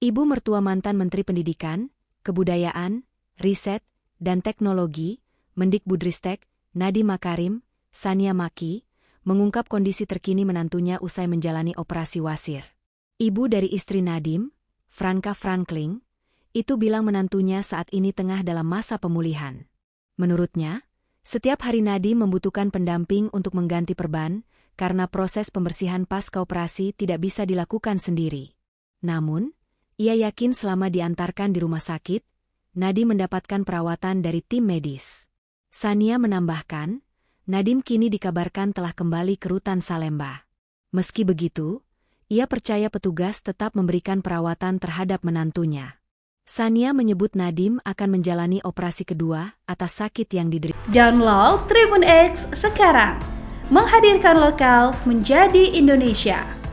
Ibu mertua mantan Menteri Pendidikan, Kebudayaan, Riset, dan Teknologi, Mendikbudristek, Nadiem Makarim, Sania Maki, mengungkap kondisi terkini menantunya usai menjalani operasi wasir. Ibu dari istri Nadiem, Franka Frankling, itu bilang menantunya saat ini tengah dalam masa pemulihan. Menurutnya, setiap hari Nadiem membutuhkan pendamping untuk mengganti perban, karena proses pembersihan pasca operasi tidak bisa dilakukan sendiri. Namun, ia yakin selama diantarkan di rumah sakit, Nadiem mendapatkan perawatan dari tim medis. Sania menambahkan, Nadiem kini dikabarkan telah kembali ke Rutan Salemba. Meski begitu, ia percaya petugas tetap memberikan perawatan terhadap menantunya. Sania menyebut Nadiem akan menjalani operasi kedua atas sakit yang diderita. Download Tribun X sekarang, menghadirkan lokal menjadi Indonesia.